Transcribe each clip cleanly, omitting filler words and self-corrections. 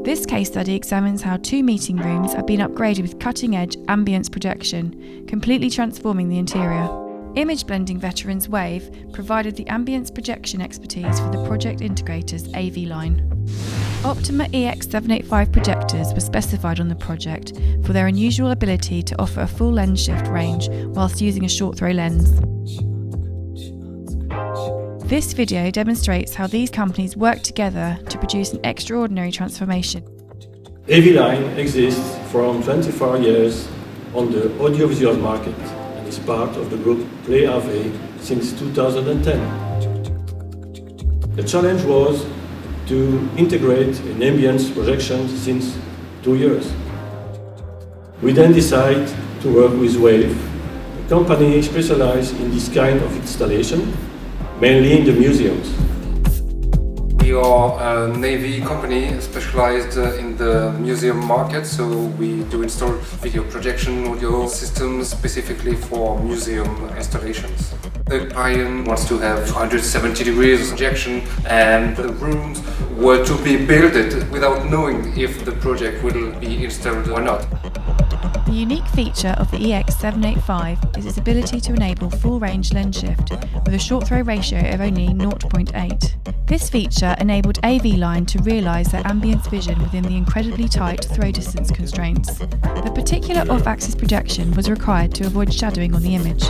This case study examines how 2 meeting rooms have been upgraded with cutting-edge ambience projection, completely transforming the interior. Image blending veterans Wave provided the ambience projection expertise for the project integrators AV line. Optoma EX785 projectors were specified on the project for their unusual ability to offer a full lens shift range whilst using a short throw lens. This video demonstrates how these companies work together to produce an extraordinary transformation. AV line exists from 24 years on the audiovisual market and is part of the group Play AV since 2010. The challenge was to integrate an ambience projection since 2 years. We then decided to work with Wave, a company specialized in this kind of installation, mainly in the museums. We are a Navy company specialized in the museum market, so we do install video projection audio systems specifically for museum installations. The client wants to have 170 degrees projection, and the rooms were to be built without knowing if the project will be installed or not. The unique feature of the EX785 is its ability to enable full range lens shift with a short throw ratio of only 0.8. This feature enabled AV line to realise their ambience vision within the incredibly tight throw distance constraints. The particular off-axis projection was required to avoid shadowing on the image.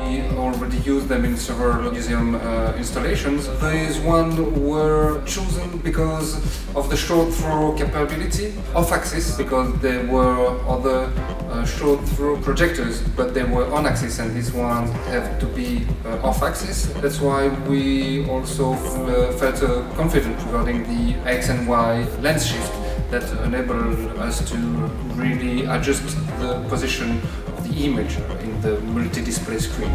We already use them in several museum installations. These ones were chosen because of the short throw capability, off-axis because there were other short throw projectors, but they were on-axis, and these ones have to be off-axis. That's why we also felt confident regarding the X and Y lens shift that enabled us to really adjust the position of the image in the multi-display screen.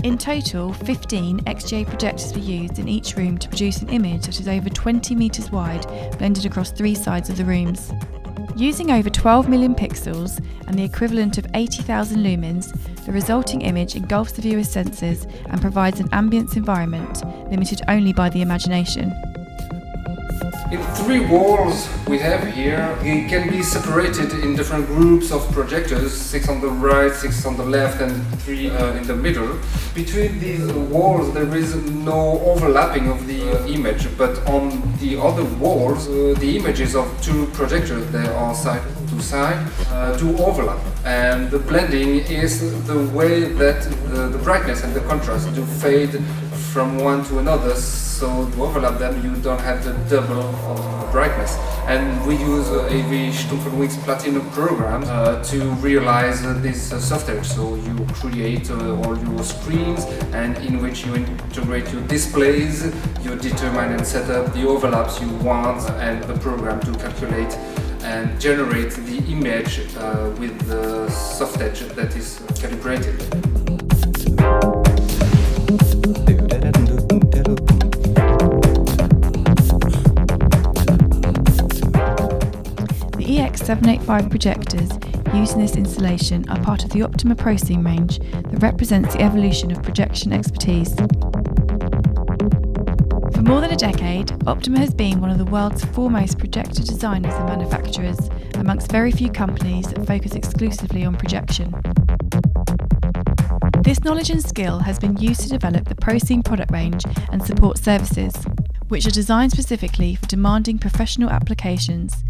In total, 15 XGA projectors were used in each room to produce an image that is over 20 metres wide, blended across 3 sides of the rooms. Using over 12 million pixels and the equivalent of 80,000 lumens, the resulting image engulfs the viewer's senses and provides an ambience environment limited only by the imagination. In 3 walls we have here, it can be separated in different groups of projectors, 6 on the right, 6 on the left, and 3 in the middle. Between these walls there is no overlapping of the image, but on the other walls the images of 2 projectors, they are side to side, do overlap. And the blending is the way that the brightness and the contrast do fade from one to another, so to overlap them you don't have the double of brightness. And we use AV Stumpfenwick's Platinum program to realize this software. So you create all your screens, and in which you integrate your displays, you determine and set up the overlaps you want, and the program to calculate and generate the image with the software that is calibrated. The EX785 projectors used in this installation are part of the Optoma ProScene range that represents the evolution of projection expertise. For more than a decade, Optoma has been one of the world's foremost projector designers and manufacturers, amongst very few companies that focus exclusively on projection. This knowledge and skill has been used to develop the ProScene product range and support services, which are designed specifically for demanding professional applications